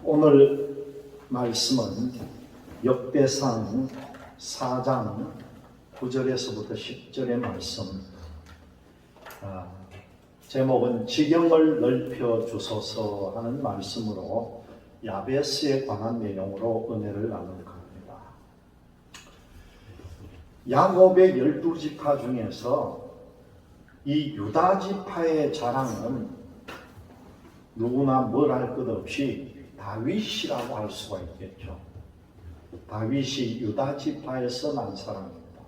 오늘 말씀은 역대상 4장 9절에서부터 10절의 말씀. 제목은 지경을 넓혀 주소서 하는 말씀으로 야베스에 관한 내용으로 은혜를 나눌까 합니다. 야곱의 12지파 중에서 이 유다 지파의 자랑은 누구나 뭘 할 것 없이 다윗이라고 할 수가 있겠죠. 다윗이 유다 지파에서 난 사람입니다.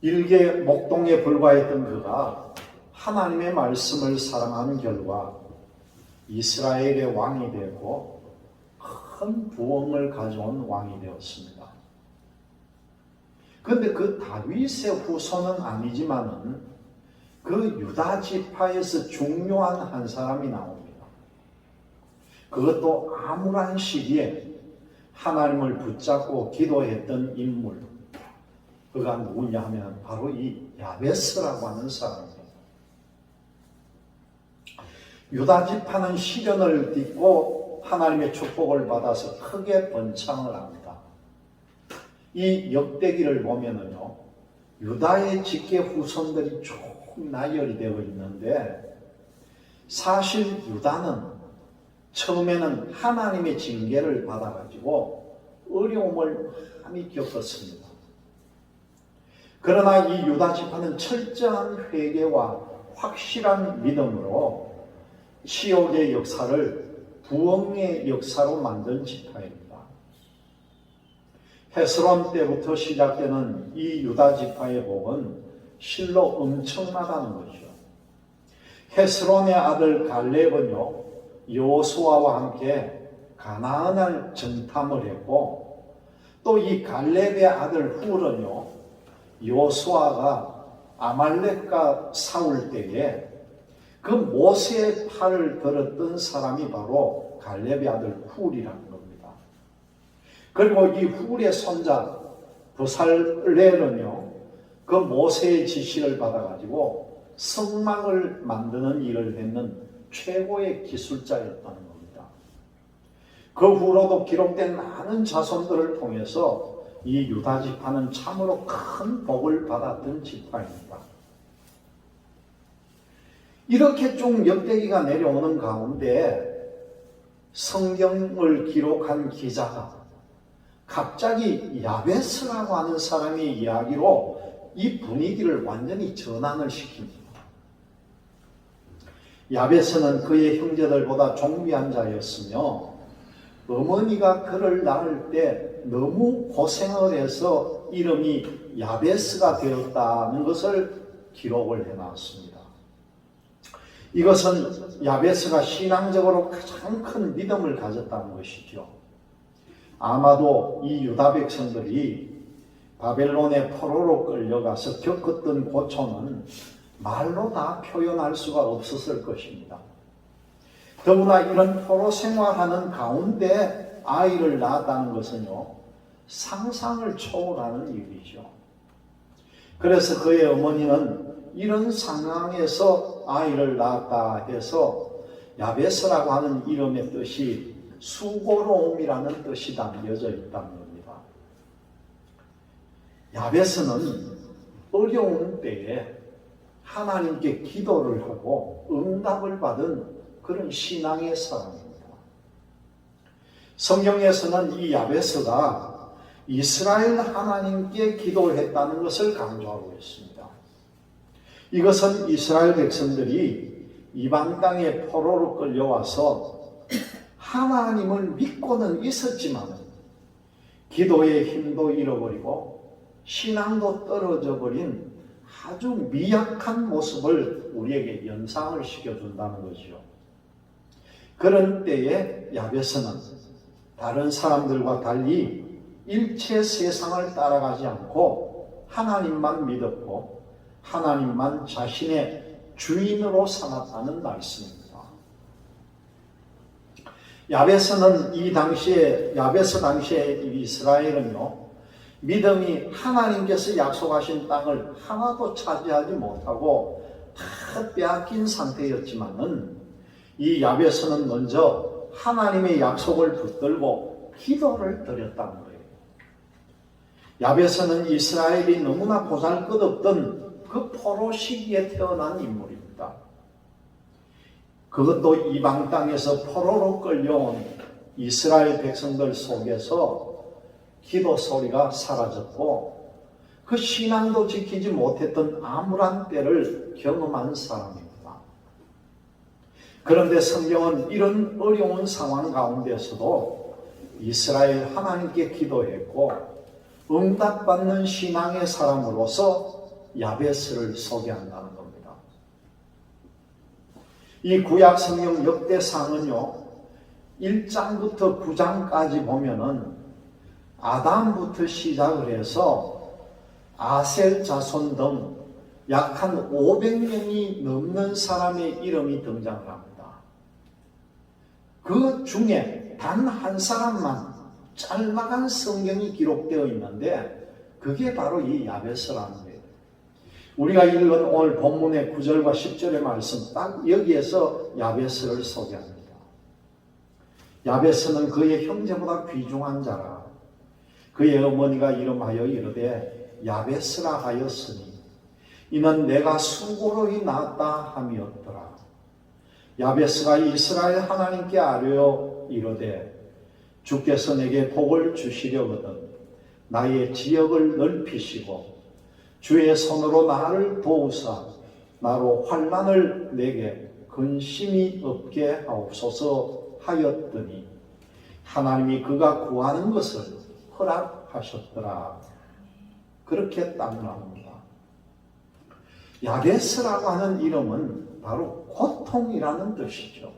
일개 목동에 불과했던 그가 하나님의 말씀을 사랑하는 결과 이스라엘의 왕이 되고 큰 부흥을 가져온 왕이 되었습니다. 그런데 그 다윗의 후손은 아니지만은 그 유다 지파에서 중요한 한 사람이 나옵니다. 그것도 암울한 시기에 하나님을 붙잡고 기도했던 인물. 그가 누구냐 하면 바로 이 야베스라고 하는 사람입니다. 유다 지파는 시련을 딛고 하나님의 축복을 받아서 크게 번창을 합니다. 이 역대기를 보면은요, 유다의 직계 후손들이 쭉 나열이 되어 있는데, 사실 유다는 처음에는 하나님의 징계를 받아가지고 어려움을 많이 겪었습니다. 그러나 이 유다 지파는 철저한 회개와 확실한 믿음으로 치욕의 역사를 부흥의 역사로 만든 지파입니다. 헤스론 때부터 시작되는 이 유다 지파의 복은 실로 엄청나다는 것이죠. 헤스론의 아들 갈렙은요, 여호수아와 함께 가나안을 정탐을 했고, 또 이 갈렙의 아들 훌은요, 여호수아가 아말렉과 싸울 때에 그 모세의 팔을 들었던 사람이 바로 갈렙의 아들 훌이라는 겁니다. 그리고 이 훌의 손자 부살렐은요, 그 모세의 지시를 받아가지고 성막을 만드는 일을 했는 최고의 기술자였다는 겁니다. 그 후로도 기록된 많은 자손들을 통해서 이 유다 지파는 참으로 큰 복을 받았던 지파입니다. 이렇게 쭉 역대기가 내려오는 가운데 성경을 기록한 기자가 갑자기 야베스라고 하는 사람의 이야기로 이 분위기를 완전히 전환을 시킵니다. 야베스는 그의 형제들보다 존귀한 자였으며 어머니가 그를 낳을 때 너무 고생을 해서 이름이 야베스가 되었다는 것을 기록을 해놨습니다. 이것은 야베스가 신앙적으로 가장 큰 믿음을 가졌다는 것이죠. 아마도 이 유다 백성들이 바벨론의 포로로 끌려가서 겪었던 고초는 말로 다 표현할 수가 없었을 것입니다. 더구나 이런 포로 생활하는 가운데 아이를 낳았다는 것은요, 상상을 초월하는 일이죠. 그래서 그의 어머니는 이런 상황에서 아이를 낳았다 해서 야베스라고 하는 이름의 뜻이 수고로움이라는 뜻이 담겨져 있다는 겁니다. 야베스는 어려운 때에 하나님께 기도를 하고 응답을 받은 그런 신앙의 사람입니다. 성경에서는 이 야베스가 이스라엘 하나님께 기도를 했다는 것을 강조하고 있습니다. 이것은 이스라엘 백성들이 이방 땅에 포로로 끌려와서 하나님을 믿고는 있었지만 기도의 힘도 잃어버리고 신앙도 떨어져 버린 아주 미약한 모습을 우리에게 연상을 시켜준다는 것이죠. 그런 때에 야베스는 다른 사람들과 달리 일체 세상을 따라가지 않고 하나님만 믿었고 하나님만 자신의 주인으로 삼았다는 말씀입니다. 야베스 당시에 이스라엘은요, 믿음이 하나님께서 약속하신 땅을 하나도 차지하지 못하고 다 빼앗긴 상태였지만은 이 야베스는 먼저 하나님의 약속을 붙들고 기도를 드렸다는 거예요. 야베스는 이스라엘이 너무나 보잘것없던 그 포로 시기에 태어난 인물입니다. 그것도 이방 땅에서 포로로 끌려온 이스라엘 백성들 속에서 기도 소리가 사라졌고 그 신앙도 지키지 못했던 암울한 때를 경험한 사람입니다. 그런데 성경은 이런 어려운 상황 가운데서도 이스라엘 하나님께 기도했고 응답받는 신앙의 사람으로서 야베스를 소개한다는 겁니다. 이 구약 성경 역대상은요 1장부터 9장까지 보면은 아담부터 시작을 해서 아셀 자손 등 약 한 500명이 넘는 사람의 이름이 등장을 합니다. 그 중에 단 한 사람만 짤막한 성경이 기록되어 있는데 그게 바로 이 야베스라는 거예요. 우리가 읽은 오늘 본문의 9절과 10절의 말씀 딱 여기에서 야베스를 소개합니다. 야베스는 그의 형제보다 귀중한 자라. 그의 어머니가 이름하여 이르되 야베스라 하였으니 이는 내가 수고로이 낳았다 함이었더라. 야베스가 이스라엘 하나님께 아뢰어 이르되 주께서 내게 복을 주시려거든 나의 지역을 넓히시고 주의 손으로 나를 도우사 나로 환난을 내게 근심이 없게 하옵소서 하였더니 하나님이 그가 구하는 것을 허락하셨더라. 그렇게 딱 나옵니다. 야베스라고 하는 이름은 바로 고통이라는 뜻이죠.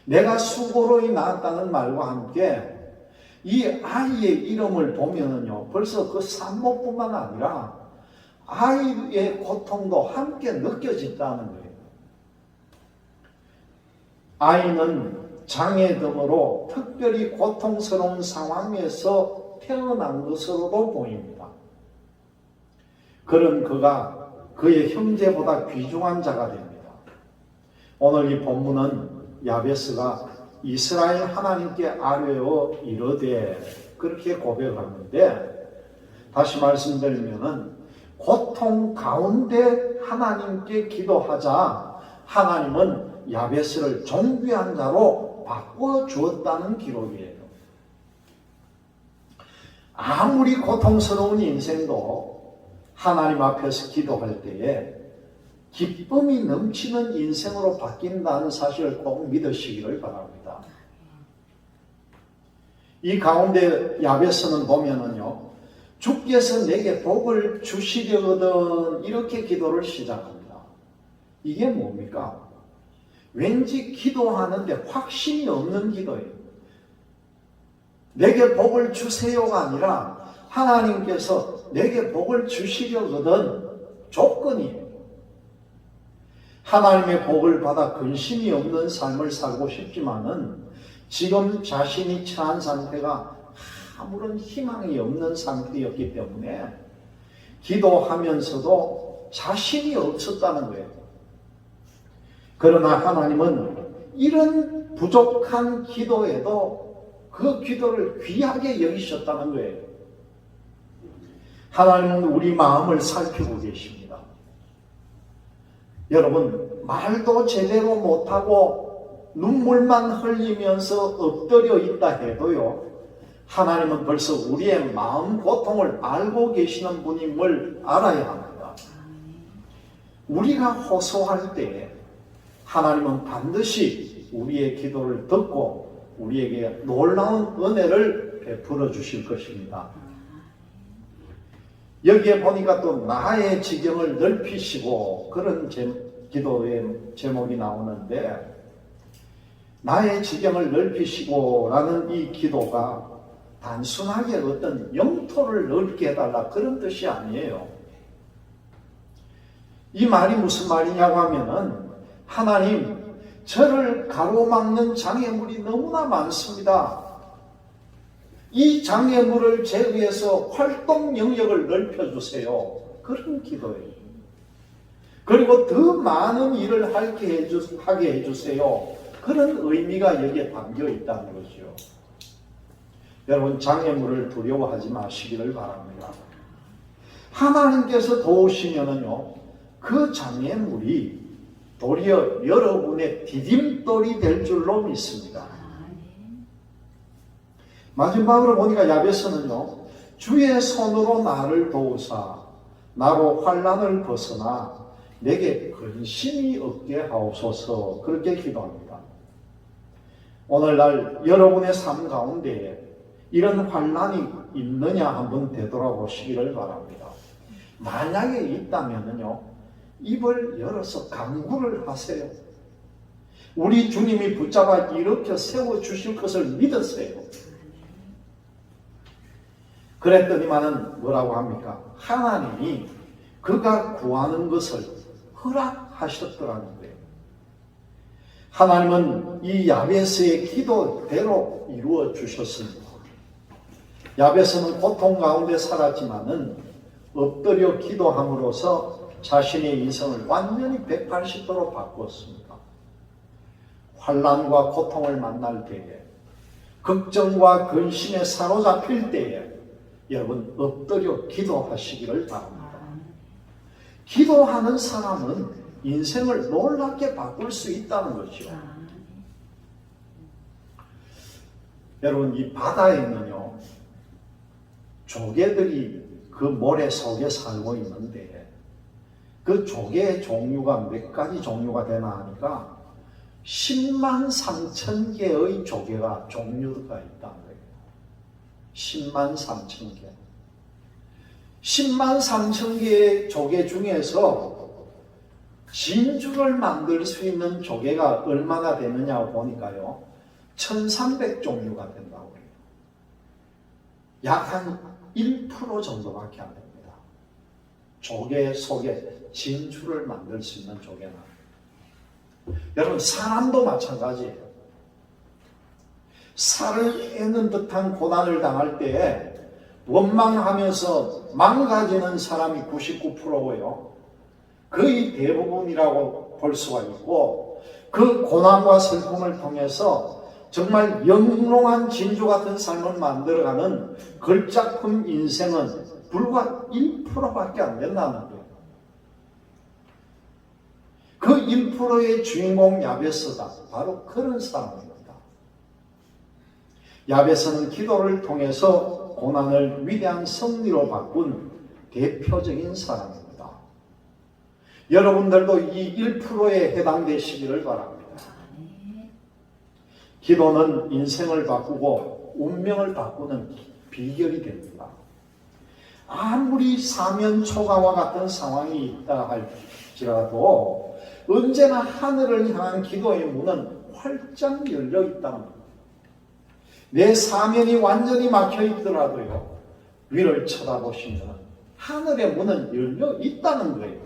내가 수고로이 낳았다는 말과 함께 이 아이의 이름을 보면은요 벌써 그 산모뿐만 아니라 아이의 고통도 함께 느껴진다는 거예요. 아이는 장애등으로 특별히 고통스러운 상황에서 태어난 것으로도 보입니다. 그런 그가 그의 형제보다 귀중한 자가 됩니다. 오늘 이 본문은 야베스가 이스라엘 하나님께 아뢰어 이르되 그렇게 고백하는데 다시 말씀드리면은 고통 가운데 하나님께 기도하자 하나님은 야베스를 존귀한 자로 바꿔 주었다는 기록이에요. 아무리 고통스러운 인생도 하나님 앞에서 기도할 때에 기쁨이 넘치는 인생으로 바뀐다는 사실을 꼭 믿으시기를 바랍니다. 이 가운데 야베스는 보면은요, 주께서 내게 복을 주시려거든 이렇게 기도를 시작합니다. 이게 뭡니까? 왠지 기도하는데 확신이 없는 기도예요. 내게 복을 주세요가 아니라 하나님께서 내게 복을 주시려거든 조건이에요. 하나님의 복을 받아 근심이 없는 삶을 살고 싶지만은 지금 자신이 처한 상태가 아무런 희망이 없는 상태였기 때문에 기도하면서도 자신이 없었다는 거예요. 그러나 하나님은 이런 부족한 기도에도 그 기도를 귀하게 여기셨다는 거예요. 하나님은 우리 마음을 살피고 계십니다. 여러분, 말도 제대로 못하고 눈물만 흘리면서 엎드려 있다 해도요, 하나님은 벌써 우리의 마음 고통을 알고 계시는 분임을 알아야 합니다. 우리가 호소할 때 하나님은 반드시 우리의 기도를 듣고 우리에게 놀라운 은혜를 베풀어 주실 것입니다. 여기에 보니까 또 나의 지경을 넓히시고 그런 기도의 제목이 나오는데, 나의 지경을 넓히시고 라는 이 기도가 단순하게 어떤 영토를 넓게 해달라 그런 뜻이 아니에요. 이 말이 무슨 말이냐고 하면은, 하나님, 저를 가로막는 장애물이 너무나 많습니다. 이 장애물을 제거해서 활동 영역을 넓혀주세요. 그런 기도예요. 그리고 더 많은 일을 하게 해주세요. 그런 의미가 여기에 담겨 있다는 것이요. 여러분, 장애물을 두려워하지 마시기를 바랍니다. 하나님께서 도우시면은요, 그 장애물이 도리어 여러분의 디딤돌이 될 줄로 믿습니다. 마지막으로 보니까 야베스는요, 주의 손으로 나를 도우사 나로 환난을 벗어나 내게 근심이 없게 하옵소서, 그렇게 기도합니다. 오늘날 여러분의 삶 가운데 이런 환난이 있느냐 한번 되돌아보시기를 바랍니다. 만약에 있다면요, 입을 열어서 간구를 하세요. 우리 주님이 붙잡아 일으켜 세워주실 것을 믿으세요. 그랬더니만은 뭐라고 합니까? 하나님이 그가 구하는 것을 허락하셨더라는 거예요. 하나님은 이 야베스의 기도대로 이루어 주셨습니다. 야베스는 고통 가운데 살았지만은 엎드려 기도함으로써 자신의 인생을 완전히 180도로 바꿨습니다. 환난과 고통을 만날 때에, 걱정과 근심에 사로잡힐 때에 여러분 엎드려 기도하시기를 바랍니다. 기도하는 사람은 인생을 놀랍게 바꿀 수 있다는 것이죠. 여러분, 이 바다에는요, 조개들이 그 모래 속에 살고 있는데 그 조개의 종류가 몇 가지 종류가 되나 하니까 10만 3천 개의 조개가 종류가 있다는 거예요. 10만 3천 개. 10만 3천 개의 조개 중에서 진주를 만들 수 있는 조개가 얼마나 되느냐고 보니까요, 1300종류가 된다고 해요. 약 한 1% 정도밖에 안 됩니다. 조개 속에 진주를 만들 수 있는 조개나. 여러분, 사람도 마찬가지예요. 살을 애는 듯한 고난을 당할 때에 원망하면서 망가지는 사람이 99%고요. 거의 대부분이라고 볼 수가 있고, 그 고난과 슬픔을 통해서 정말 영롱한 진주 같은 삶을 만들어가는 걸작품 인생은 불과 1%밖에 안 된다는 거예요. 그 1%의 주인공 야베스가 바로 그런 사람입니다. 야베스는 기도를 통해서 고난을 위대한 승리로 바꾼 대표적인 사람입니다. 여러분들도 이 1%에 해당되시기를 바랍니다. 기도는 인생을 바꾸고 운명을 바꾸는 비결이 됩니다. 아무리 사면초가와 같은 상황이 있다 할지라도 언제나 하늘을 향한 기도의 문은 활짝 열려 있다는 겁니다. 내 사면이 완전히 막혀 있더라도요, 위를 쳐다보시면 하늘의 문은 열려 있다는 거예요.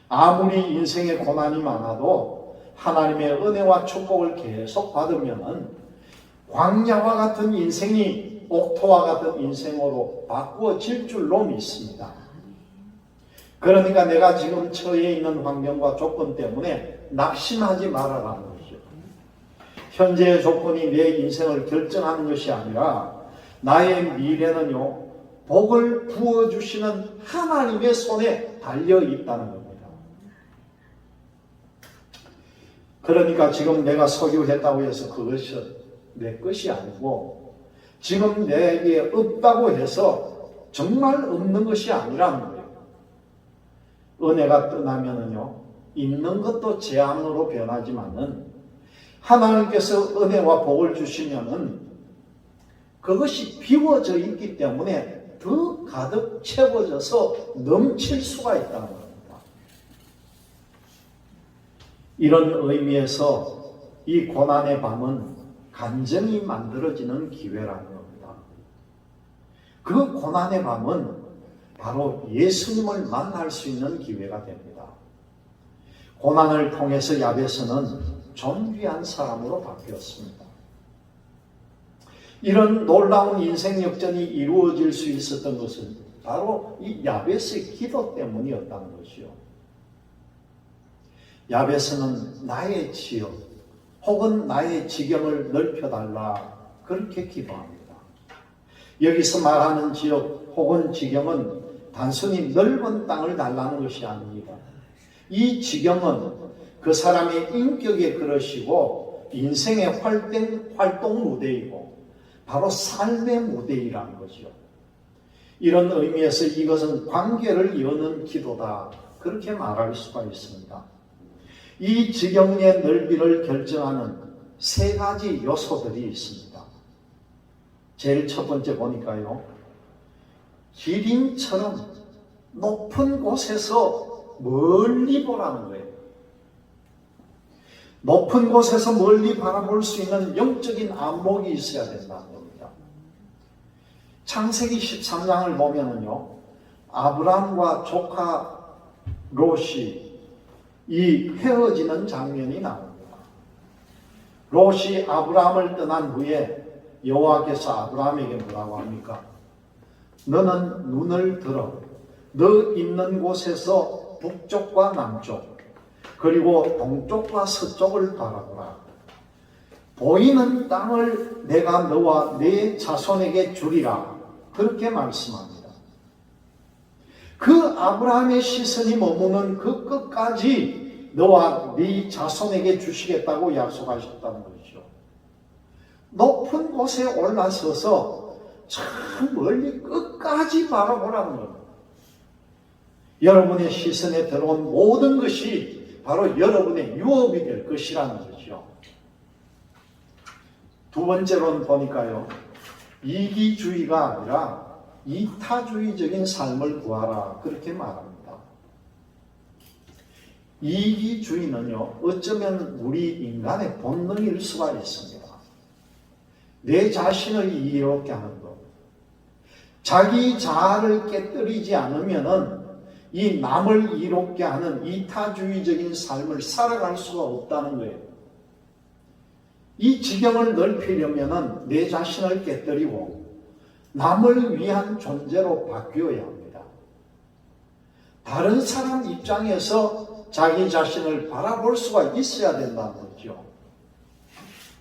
아무리 인생에 고난이 많아도 하나님의 은혜와 축복을 계속 받으면 광야와 같은 인생이 옥토와 같은 인생으로 바꾸어질 줄로 믿습니다. 그러니까 내가 지금 처해 있는 환경과 조건 때문에 낙심하지 말아라는 거죠. 현재의 조건이 내 인생을 결정하는 것이 아니라 나의 미래는요, 복을 부어주시는 하나님의 손에 달려 있다는 겁니다. 그러니까 지금 내가 소유했다고 해서 그것이 내 것이 아니고, 지금 내게 없다고 해서 정말 없는 것이 아니라는 거예요. 은혜가 떠나면은요, 있는 것도 재앙으로 변하지만은 하나님께서 은혜와 복을 주시면은 그것이 비워져 있기 때문에 더 가득 채워져서 넘칠 수가 있다는 겁니다. 이런 의미에서 이 고난의 밤은 간증이 만들어지는 기회라는 겁니다. 그 고난의 밤은 바로 예수님을 만날 수 있는 기회가 됩니다. 고난을 통해서 야베스는 존귀한 사람으로 바뀌었습니다. 이런 놀라운 인생 역전이 이루어질 수 있었던 것은 바로 이 야베스의 기도 때문이었다는 것이요. 야베스는 나의 지역, 혹은 나의 지경을 넓혀달라 그렇게 기도합니다. 여기서 말하는 지역 혹은 지경은 단순히 넓은 땅을 달라는 것이 아닙니다. 이 지경은 그 사람의 인격의 그릇이고 인생의 활동 무대이고 바로 삶의 무대이라는 거죠. 이런 의미에서 이것은 관계를 여는 기도다 그렇게 말할 수가 있습니다. 이 지경의 넓이를 결정하는 세 가지 요소들이 있습니다. 제일 첫 번째 보니까요, 기린처럼 높은 곳에서 멀리 보라는 거예요. 높은 곳에서 멀리 바라볼 수 있는 영적인 안목이 있어야 된다는 겁니다. 창세기 13장을 보면은요, 아브라함과 조카 롯이 이 헤어지는 장면이 나옵니다. 롯이 아브라함을 떠난 후에 여호와께서 아브라함에게 뭐라고 합니까? 너는 눈을 들어 너 있는 곳에서 북쪽과 남쪽 그리고 동쪽과 서쪽을 바라보라. 보이는 땅을 내가 너와 네 자손에게 주리라. 그렇게 말씀합니다. 그 아브라함의 시선이 머무는 그 끝까지 너와 네 자손에게 주시겠다고 약속하셨다는 것이죠. 높은 곳에 올라서서 저 멀리 끝까지 바라보라는 겁니다. 여러분의 시선에 들어온 모든 것이 바로 여러분의 유업이 될 것이라는 거죠. 두 번째로는 보니까요, 이기주의가 아니라 이타주의적인 삶을 구하라 그렇게 말합니다. 이기주의는요, 어쩌면 우리 인간의 본능일 수가 있습니다. 내 자신을 이롭게 하는 것, 자기 자아를 깨뜨리지 않으면은 이 남을 이롭게 하는 이타주의적인 삶을 살아갈 수가 없다는 거예요. 이 지경을 넓히려면은 내 자신을 깨뜨리고 남을 위한 존재로 바뀌어야 합니다. 다른 사람 입장에서 자기 자신을 바라볼 수가 있어야 된다는 거죠.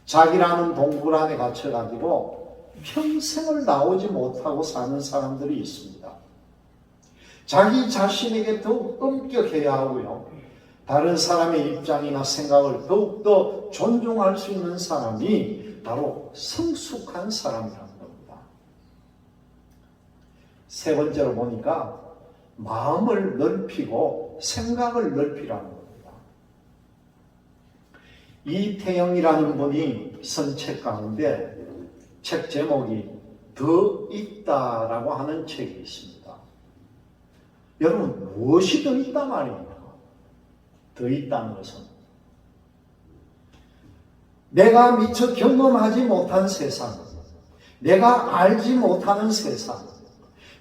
자기라는 동굴 안에 갇혀가지고 평생을 나오지 못하고 사는 사람들이 있습니다. 자기 자신에게 더욱 엄격해야 하고요. 다른 사람의 입장이나 생각을 더욱더 존중할 수 있는 사람이 바로 성숙한 사람이라는 겁니다. 세 번째로 보니까 마음을 넓히고 생각을 넓히라는 겁니다. 이태영이라는 분이 쓴 책 가운데 책 제목이 더 있다라고 하는 책이 있습니다. 여러분, 무엇이 더 있다 말입니까? 더 있다는 것은 내가 미처 경험하지 못한 세상, 내가 알지 못하는 세상,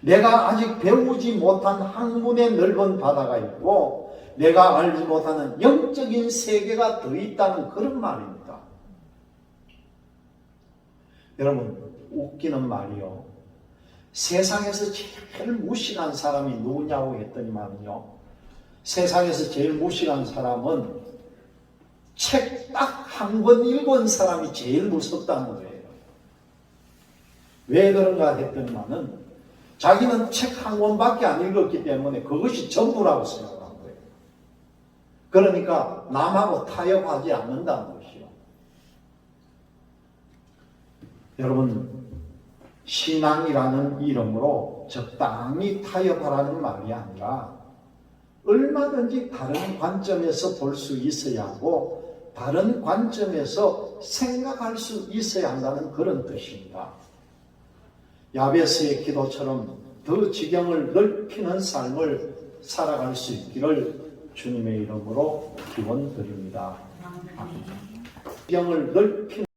내가 아직 배우지 못한 학문의 넓은 바다가 있고 내가 알지 못하는 영적인 세계가 더 있다는 그런 말입니다. 여러분, 웃기는 말이요, 세상에서 제일 무식한 사람이 누구냐고 했더니만요, 세상에서 제일 무식한 사람은 책 딱 한 권 읽은 사람이 제일 무섭다는 거예요. 왜 그런가 했더니만은 자기는 책 한 권밖에 안 읽었기 때문에 그것이 전부라고 생각한 거예요. 그러니까 남하고 타협하지 않는다는 것이요. 여러분, 신앙이라는 이름으로 적당히 타협하라는 말이 아니라 얼마든지 다른 관점에서 볼 수 있어야 하고 다른 관점에서 생각할 수 있어야 한다는 그런 뜻입니다. 야베스의 기도처럼 더 지경을 넓히는 삶을 살아갈 수 있기를 주님의 이름으로 기원드립니다. 지경을 넓히는